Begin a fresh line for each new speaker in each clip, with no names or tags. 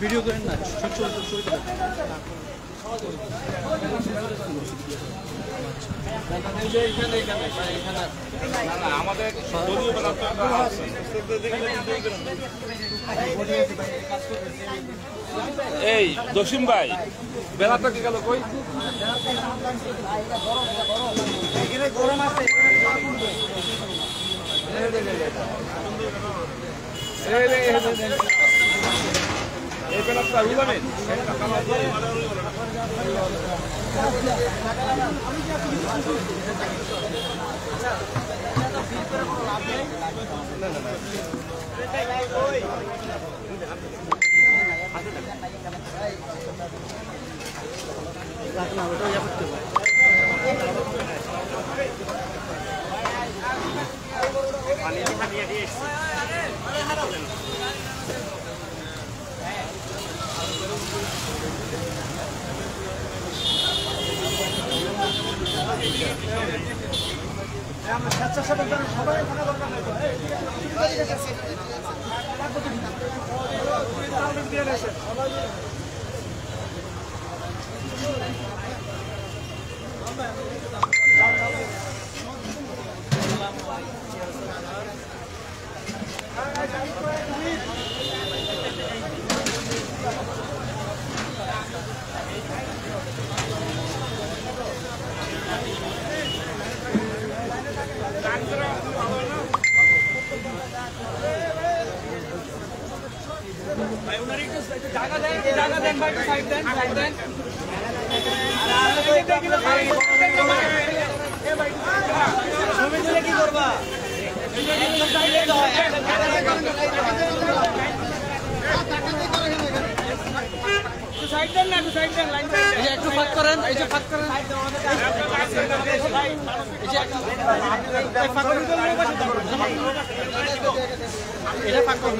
Video করেন না,
আমাদের এই দক্ষিণ ভাই বেলাটা কি গেল কই
গরম আছে
এই বেলাটা বুঝলেন
একটু ফাঁক করেন, এই যে ফাঁক করেন, এটা ফাঁক করেন।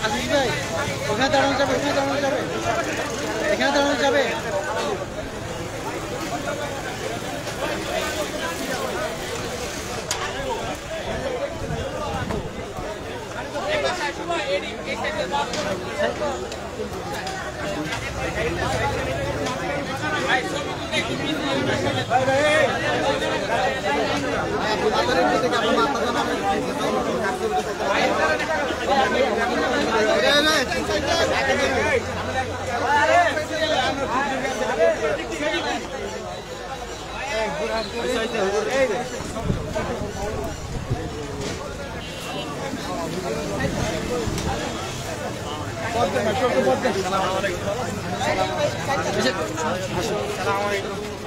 আজিজ ভাই, ওখানে দাঁড়ানো যাবে, ওখানে দাঁড়ানো যাবে, এখানে দাঁড়ানো যাবে।
Hey,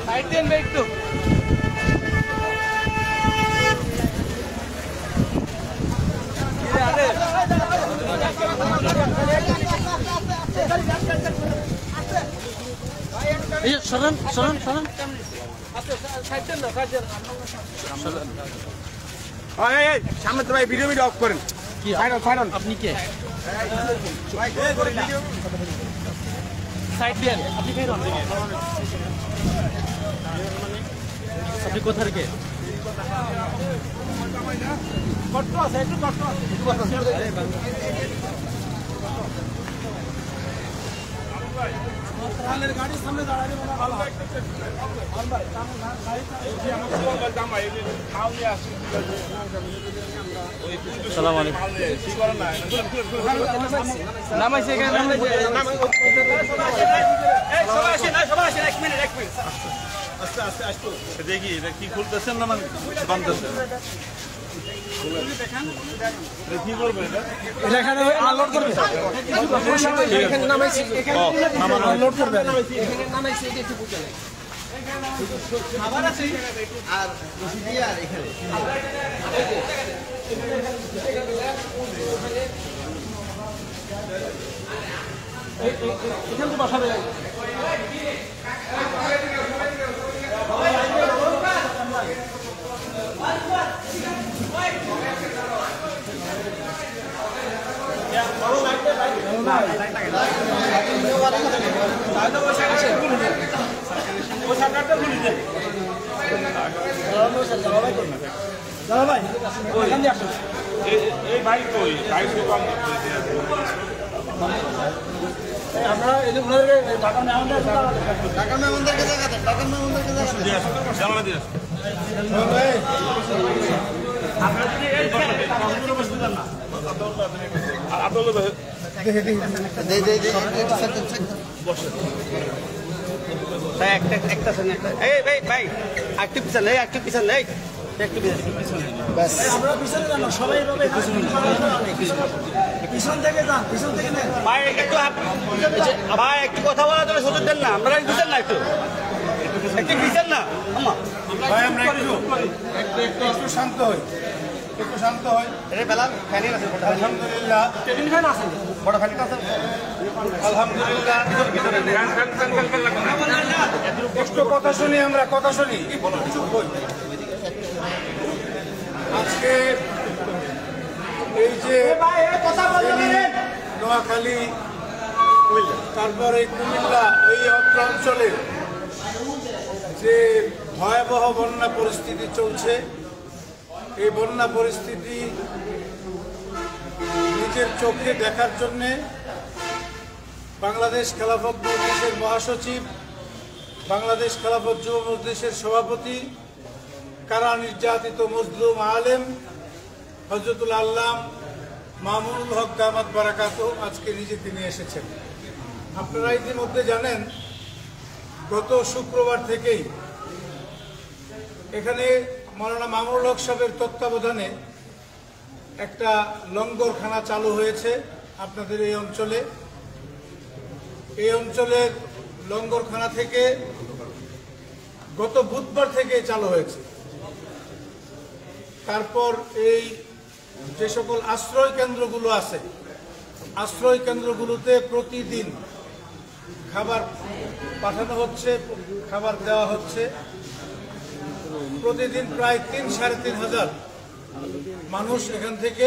সাইড দেন ভাই একটু। সরেন সরেন সরেন
সামনে তো ভাই ভিডিও অফ করেন।
কি আপনি কে? সাইড দেন। আপনি কে? আপনি কোথার কে?
গাড়ির সামনে দাঁড়ালে ভালো হয়।
সালাম আলাইকুম। নামাইছে এখানে
দেখি এটা কি খুলতেছেন না মানে বানতেছেন কি করবেন এটা
এখানে আনলোড করবে এখানে নামাইছি এখানে আনলোড করবে এখানে নামাইছি এই যে বুঝলে খাবার আছে আর রসিদি আর এখানে এখানে তো বসাবে আমরা এই যে ঢাকা মেহমানদেরকে দেখাতে ঢাকা মেহমানদেরকে দেখাতে পিছন থেকে যান পিছন থেকে ভাই একটু কথা বলার জন্য সুযোগ দেন না আমরা বুঝেন না একটু একটু বুঝেন না ভাই আমরা একটু শান্ত হই একটু শান্ত হয় আলহামদুলিল্লাহ ফ্যান আছে বড় ফ্যান আছে আলহামদুলিল্লাহ কষ্ট কথা শুনি আমরা কথা শুনি আজকে এই যে নোয়াখালী তারপরে কুমিল্লা এই অঞ্চলে যে ভয়াবহ বন্যা পরিস্থিতি চলছে এই বন্যা পরিস্থিতি নিজের চোখে দেখার জন্যে বাংলাদেশ খেলাফত মজলিসের মহাসচিব বাংলাদেশ খেলাফত যুব মজলিসের সভাপতি কারা নির্যাতিত মজলুম আলেম হযরতুল আল্লাম মামুনুল হক দামাত বারাকাতুহু আজকে নিজে তিনি এসেছেন। আপনারা ইতিমধ্যে জানেন গত শুক্রবার থেকেই এখানে মাওলানা মামুনুল হক সাহেবের তত্ত্বাবধানে একটা লঙ্গরখানা চালু হয়েছে আপনাদের এই অঞ্চলে। এই অঞ্চলের লঙ্গরখানা থেকে গত বুধবার থেকে চালু হয়েছে। তারপর এই যে সকল আশ্রয় কেন্দ্রগুলো আছে আশ্রয় কেন্দ্রগুলোতে প্রতিদিন খাবার পাঠানো হচ্ছে খাবার দেওয়া হচ্ছে। প্রতিদিন প্রায় ৩-৩.৫ হাজার মানুষ এখান থেকে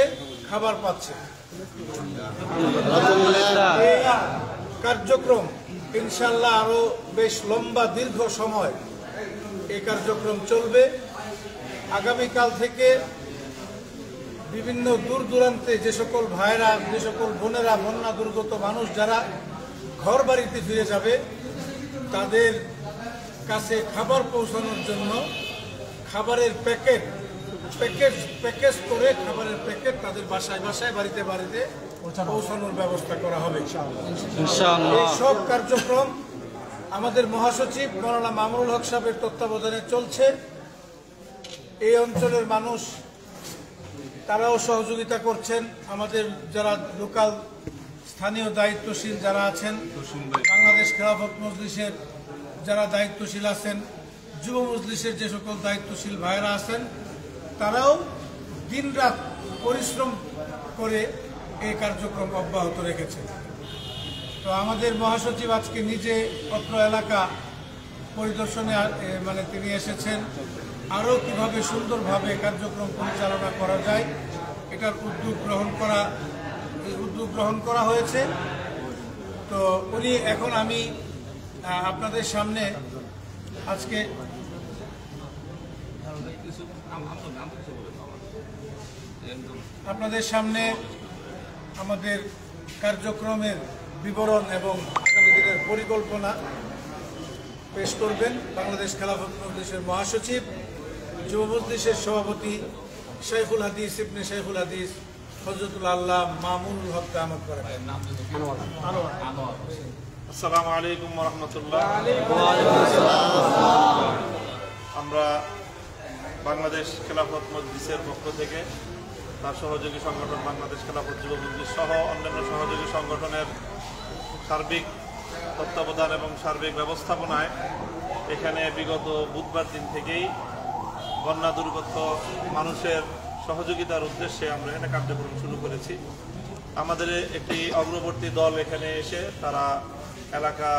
খাবার পাচ্ছে। এই কার্যক্রম ইনশাল্লাহ আরো বেশ লম্বা দীর্ঘ সময় এই কার্যক্রম চলবে। আগামীকাল থেকে বিভিন্ন দূর দূরান্তে যে সকল ভাইরা যে সকল বোনেরা বন্যা দুর্গত মানুষ যারা ঘর বাড়িতে ফিরে যাবে তাদের কাছে খাবার পৌঁছানোর জন্য খাবারের প্যাকেজ করে খাবারের প্যাকেট তাদের বাসায় বাসায় বাড়িতে বাড়িতে পৌঁছানোর ব্যবস্থা করা হবে ইনশাআল্লাহ। এই সব কার্যক্রম আমাদের মহাসচিব মাওলানা মামুনুল হক সাহেবের তত্ত্বাবধানে চলছে। এই অঞ্চলের মানুষ তারাও সহযোগিতা করছেন। আমাদের যারা লোকাল স্থানীয় দায়িত্বশীল যারা আছেন, বাংলাদেশ খেলাফত মজলিসের যারা দায়িত্বশীল আছেন, যুব মজলিসের যে সকল দায়িত্বশীল ভাইয়েরা আছেন, তারাও দিনরাত পরিশ্রম করে এই কার্যক্রম অব্যাহত রেখেছে। তো আমাদের মহাসচিব আজকে নিজে অত্র এলাকা পরিদর্শনে তিনি এসেছেন। আরও কিভাবে সুন্দরভাবে কার্যক্রম পরিচালনা করা যায় এটার উদ্যোগ গ্রহণ করা হয়েছে। তো উনি এখন আমি আপনাদের সামনে আজকে আমাদের কার্যক্রমের বিবরণ এবং আগামী দিনের পরিকল্পনা পেশ করবেন বাংলাদেশ খেলাফত মজলিসের মহাসচিব, যুব মজলিসের সভাপতি শাইখুল হাদিস ইবনে শাইখুল হাদিস হযরতুল আল্লাহ মামুনুল হক আহমদ করেন।
আসসালামু আলাইকুম ওয়া রাহমাতুল্লাহ। আমরা বাংলাদেশ খেলাফত মজলিসের পক্ষ থেকে তার সহযোগী সংগঠন বাংলাদেশ খেলাফত যুব মজলিস সহ অন্যান্য সহযোগী সংগঠনের সার্বিক তত্ত্বাবধান এবং সার্বিক ব্যবস্থাপনায় এখানে বিগত বুধবার দিন থেকেই বন্যা দুর্গত মানুষের সহযোগিতার উদ্দেশ্যে আমরা এখানে কার্যক্রম শুরু করেছি। আমাদের একটি অগ্রবর্তী দল এখানে এসে তারা এলাকা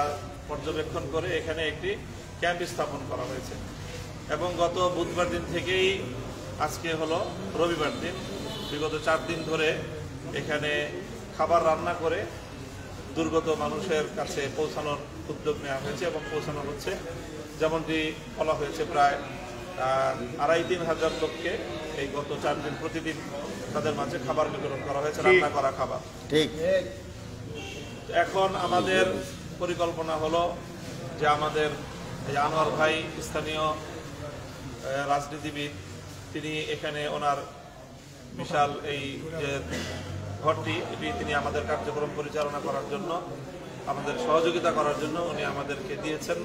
পর্যবেক্ষণ করে এখানে একটি ক্যাম্প স্থাপন করা হয়েছে এবং গত বুধবার দিন থেকেই আজকে হলো রবিবার দিন, বিগত 4 দিন ধরে এখানে খাবার রান্না করে দুর্গত মানুষের কাছে পৌঁছানোর উদ্যোগ নেওয়া হয়েছে এবং পৌঁছানো হচ্ছে। যেমনটি বলা হয়েছে, প্রায় 2,5-3 হাজার লোককে এই গত 4 দিন প্রতিদিন তাদের মাঝে খাবার বিতরণ করা হয়েছে, রান্না করা খাবার। ঠিক। এখন আমাদের পরিকল্পনা হলো যে আমাদের আনোয়ার ভাই স্থানীয় রাজনীতিবিদ, তিনি এখানে ওনার বিশাল এই যে ঘরটি এটি তিনি আমাদের কার্যক্রম পরিচালনা করার জন্য, আমাদের সহযোগিতা করার জন্য উনি আমাদেরকে দিয়েছেন।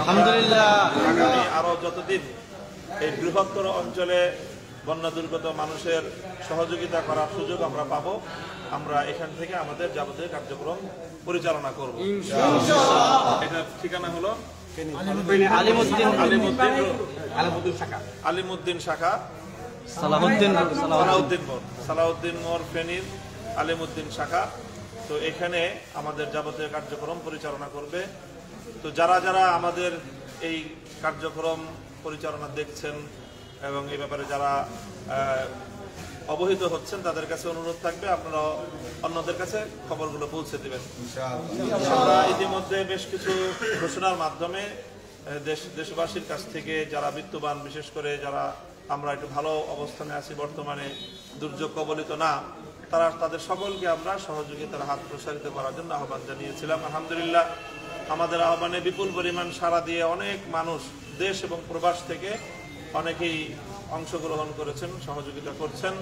আলহামদুলিল্লাহ। আগামী আরো যতদিন এই বৃহত্তর অঞ্চলে বন্যা দুর্গত মানুষের সহযোগিতা করার সুযোগ আমরা পাবো, আমরা এখান থেকে আমাদের যাবতীয় কার্যক্রম পরিচালনা করব। এটার ঠিকানা হলো আলিমউদ্দিন শাখা, সালাউদ্দিন মোড়, ফেনীর আলিমউদ্দিন শাখা। তো এখানে আমাদের যাবতীয় কার্যক্রম পরিচালনা করবে। তো যারা যারা আমাদের এই কার্যক্রম পরিচালনা দেখছেন এবং এই ব্যাপারে যারা অবহিত হচ্ছেন, তাদের কাছে অনুরোধ থাকবে আপনারা অন্যদের কাছে খবরগুলো পৌঁছে দেবেন। আমরা ইতিমধ্যে বেশ কিছু ঘোষণার মাধ্যমে দেশবাসীর কাছ থেকে যারা বিত্তবান, বিশেষ করে যারা আমরা একটু ভালো অবস্থানে আছি বর্তমানে, দুর্যোগ কবলিত না, তাদের সকলকে আমরা সহযোগিতার হাত প্রসারিত করার জন্য আহ্বান জানিয়েছিলাম। আলহামদুলিল্লাহ, আমাদের আহ্বানে বিপুল পরিমাণ সাড়া দিয়ে অনেক মানুষ দেশ এবং প্রবাস থেকে অনেকেই অংশগ্রহণ করেছেন, সহযোগিতা করছেন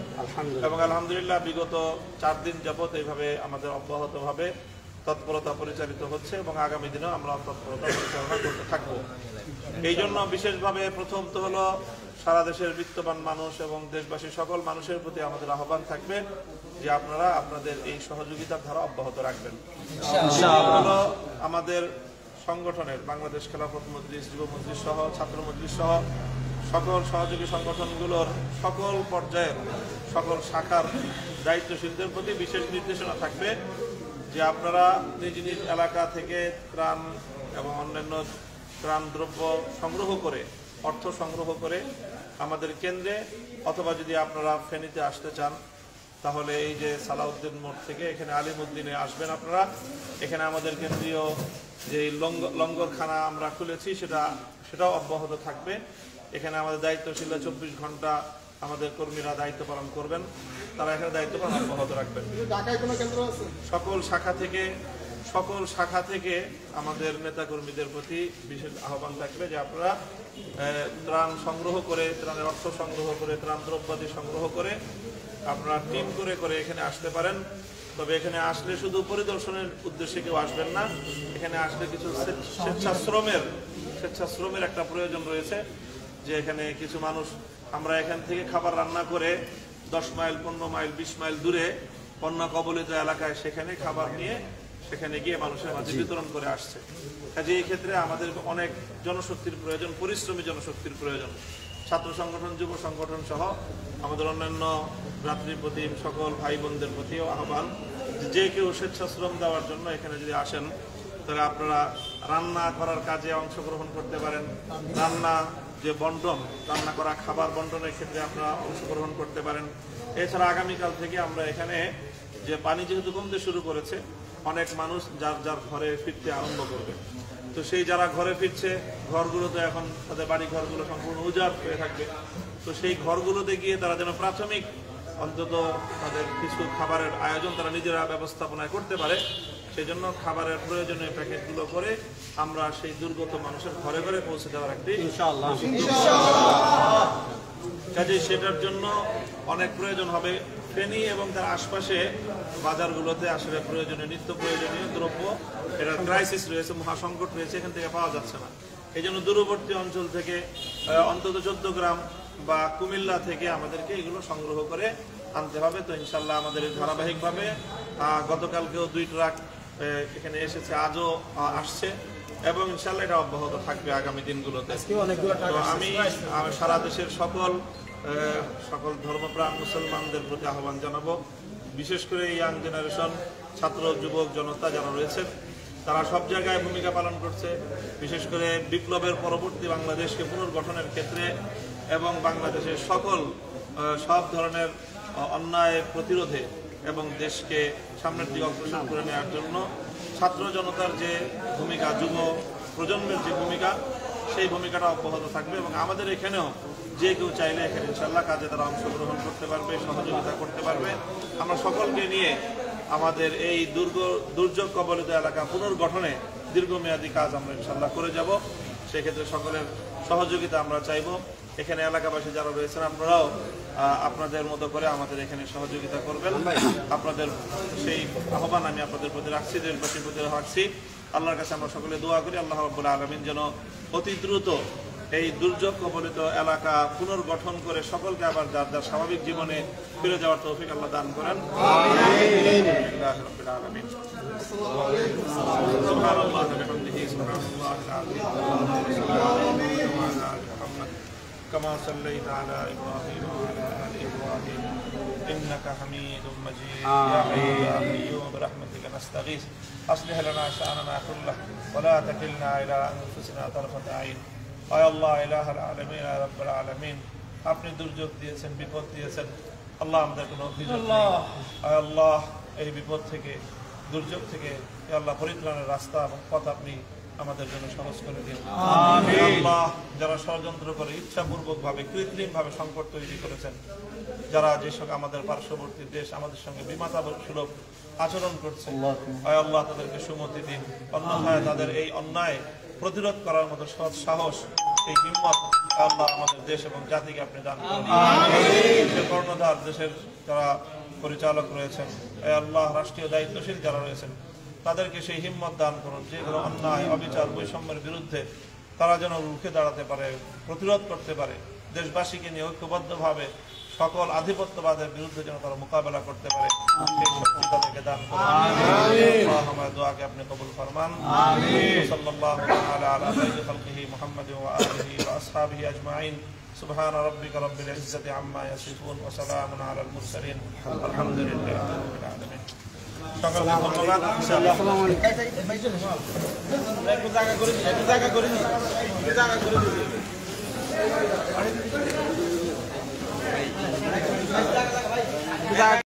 এবং আলহামদুলিল্লাহ বিগত 4 দিন যাবৎ এইভাবে আমাদের অব্যাহতভাবে তৎপরতা পরিচালিত হচ্ছে এবং আগামী দিনেও আমরা তৎপরতা পরিচালনা করতে থাকব। এই জন্য বিশেষভাবে প্রথম তো হলো সারা দেশের বিত্তবান মানুষ এবং দেশবাসী সকল মানুষের প্রতি আমাদের আহ্বান থাকবে যে আপনারা আপনাদের এই সহযোগিতার ধারা অব্যাহত রাখবেন। হলো আমাদের সংগঠনের বাংলাদেশ খেলাফত মজলিস, যুব মজলিস সহ ছাত্র মজলিস সহ সকল সহযোগী সংগঠনগুলোর সকল পর্যায়ের সকল শাখার দায়িত্বশীলদের প্রতি বিশেষ নির্দেশনা থাকবে যে আপনারা নিজ নিজ এলাকা থেকে ত্রাণ এবং অন্যান্য ত্রাণ দ্রব্য সংগ্রহ করে, অর্থ সংগ্রহ করে আমাদের কেন্দ্রে, অথবা যদি আপনারা ফেনীতে আসতে চান তাহলে এই যে সালাউদ্দিন মোড় থেকে এখানে আলিমউদ্দিনে আসবেন আপনারা। এখানে আমাদের কেন্দ্রীয় যে লঙ্গরখানা আমরা খুলেছি সেটাও অব্যাহত থাকবে। এখানে আমাদের দায়িত্বশীল 24 ঘন্টা আমাদের কর্মীরা দায়িত্ব পালন করবেন, তারা এখানে দায়িত্ব পালন অব্যাহত রাখবেন। সকল শাখা থেকে আমাদের নেতা কর্মীদের প্রতি বিশেষ আহ্বান থাকবে যে আপনারা ত্রাণ সংগ্রহ করে, ত্রাণের অর্থ সংগ্রহ করে, ত্রাণ দ্রব্যাদি সংগ্রহ করে আপনারা টিম করে করে এখানে আসতে পারেন। তবে এখানে আসলে শুধু পরিদর্শনের উদ্দেশ্যে কেউ আসবেন না, এখানে আসলে কিছু স্বেচ্ছাশ্রমের একটা প্রয়োজন রয়েছে। যে এখানে কিছু মানুষ আমরা এখান থেকে খাবার রান্না করে 10 মাইল, 15 মাইল, 20 মাইল দূরে বন্যা কবলিত এলাকায় সেখানে খাবার নিয়ে সেখানে গিয়ে মানুষের মাঝে বিতরণ করে আসছে। কাজে এই ক্ষেত্রে আমাদের অনেক জনশক্তির প্রয়োজন, পরিশ্রমী জনশক্তির প্রয়োজন। ছাত্র সংগঠন, যুব সংগঠন সহ আমাদের অন্যান্য ভ্রাতৃপ্রতিম সকল ভাই বোনদের প্রতিও আহ্বান, যে কেউ স্বেচ্ছাশ্রম দেওয়ার জন্য এখানে যদি আসেন তাহলে আপনারা রান্না করার কাজে অংশগ্রহণ করতে পারেন। রান্না করা খাবার বন্টনের ক্ষেত্রে আপনারা অংশগ্রহণ করতে পারেন। এছাড়া আগামীকাল থেকে আমরা এখানে যে পানি যেহেতু কমতে শুরু করেছে, অনেক মানুষ যার যার ঘরে ফিরতে আরম্ভ করবে। তো সেই যারা ঘরে ফিরছে, ঘরগুলোতে এখন তাদের বাড়ি ঘরগুলো সম্পূর্ণ উজাড় হয়ে থাকবে। তো সেই ঘরগুলোতে গিয়ে তারা যেন প্রাথমিক অন্তত তাদের কিছু খাবারের আয়োজন তারা নিজেরা ব্যবস্থাপনায় করতে পারে, সেই জন্য খাবারের প্রয়োজনীয় প্যাকেটগুলো করে আমরা সেই দুর্গত মানুষের ঘরে ঘরে পৌঁছে দেওয়ার একটি কাজে সেটার জন্য অনেক প্রয়োজন হবে। ফেনী এবং তার আশপাশে বাজারগুলোতে আসলে প্রয়োজনীয় নিত্য প্রয়োজনীয় দ্রব্য এটার ক্রাইসিস রয়েছে, মহাসংকট রয়েছে, এখান থেকে পাওয়া যাচ্ছে না। এই জন্য দূরবর্তী অঞ্চল থেকে অন্তত 14 গ্রাম বা কুমিল্লা থেকে আমাদেরকে এগুলো সংগ্রহ করে আনতে হবে। তো ইনশাল্লাহ আমাদের ধারাবাহিকভাবে গতকালকেও 2 ট্রাক এখানে এসেছে, আজও আসছে এবং ইনশাল্লাহ এটা অব্যাহত থাকবে আগামী দিনগুলোতে। তো আমি সারা দেশের সকল ধর্মপ্রাণ মুসলমানদের প্রতি আহ্বান জানাবো, বিশেষ করে ইয়াং জেনারেশন, ছাত্র যুবক জনতা যারা রয়েছে তারা সব জায়গায় ভূমিকা পালন করছে, বিশেষ করে বিপ্লবের পরবর্তী বাংলাদেশকে পুনর্গঠনের ক্ষেত্রে এবং বাংলাদেশের সব ধরনের অন্যায় প্রতিরোধে এবং দেশকে সামনের দিকে অগ্রসর করে নেওয়ার জন্য ছাত্র জনতার যে ভূমিকা, যুব প্রজন্মের যে ভূমিকা, সেই ভূমিকাটা অব্যাহত থাকবে। এবং আমাদের এখানেও যে কেউ চাইলে এখানে ইনশাল্লাহ কাজে তারা অংশগ্রহণ করতে পারবে, সহযোগিতা করতে পারবে। আমরা সকলকে নিয়ে আমাদের এই দুর্যোগ কবলিত এলাকা পুনর্গঠনে দীর্ঘমেয়াদী কাজ আমরা ইনশাল্লাহ করে যাব। সেক্ষেত্রে সকলের সহযোগিতা আমরা চাইব। এখানে এলাকাবাসী যারা রয়েছেন আপনারাও আপনাদের মতো করে আমাদের এখানে সহযোগিতা করবেন। আপনাদের সেই আহ্বান আমি আপনাদের প্রতি রাখছি, দেশবাসীর প্রতি রাখছি। আল্লাহর কাছে আমরা সকলে দোয়া করি আল্লাহ রাব্বুল আলামিন যেন অতি দ্রুত এই দুর্যোগ কবলিত এলাকা পুনর্গঠন করে সকলকে আবার যার যার স্বাভাবিক জীবনে ফিরে যাওয়ার তৌফিক আল্লাহ দান করেন। كما صليت على إبراهيم وعلى آل إبراهيم إنك حميد مجيد يا حي يا قيوم برحمتك نستغيث أصلح لنا شأننا كله ولا تكلنا إلى أنفسنا طرفة عين يا الله إله العالمين يا رب العالمين আপনি দুর্যোগ দিয়েছেন, বিপদ দিয়েছেন, আল্লাহ আমাদের কোনো অভিযোগ নেই। আল্লাহ এই বিপদ থেকে, দুর্যোগ থেকে আল্লাহ পরিত্রাণের রাস্তা এবং পথ আপনি আমাদের জন্য সহজ করে দিন। আল্লাহ যারা ষড়যন্ত্র করে ইচ্ছাপূর্বক ভাবে কৃত্রিম ভাবে সংকট তৈরি করেছেন, যারা যেসব আমাদের পার্শ্ববর্তী দেশ আমাদের সঙ্গে বিমাতা সুলভ আচরণ করছে, আল্লাহ তাদেরকে সুমতি দিন। অন্যথায় তাদের এই অন্যায় প্রতিরোধ করার মতো সৎ সাহস, এই হিম্মত আল্লাহ আমাদের দেশ এবং জাতিকে আপনি দান করুন। দেশের কর্ণধার, দেশের যারা পরিচালক রয়েছেন, আল্লাহ রাষ্ট্রীয় দায়িত্বশীল যারা রয়েছেন তাদেরকে সেই হিম্মত দান করুন, যেগুলো অন্যায়, অবিচার, বৈষম্যের বিরুদ্ধে তারা যেন রুখে দাঁড়াতে পারে, প্রতিরোধ করতে পারে। দেশবাসীকে নিয়ে ঐক্যবদ্ধভাবে সকল আধিপত্যবাদের বিরুদ্ধে যেন তারা মোকাবেলা করতে পারে, সেই শক্তি তাদেরকে দান করুন। আমার দোয়াকে আপনি কবুল ফরমান। সাল্লাল্লাহু তাআলা আলা খায়রি খালকিহি মুহাম্মাদ ওয়া আলিহি ওয়া আসহাবিহি আজমাইন। সুবহান রাব্বিকা রাব্বিল ইজ্জাতি আম্মা ইয়াসিফুন ওয়া সালামুন আলাল মুরসালিন। আলহামদুলিল্লাহি রাব্বিল আলামিন। সকলকে ধন্যবাদ। ইনশাআল্লাহ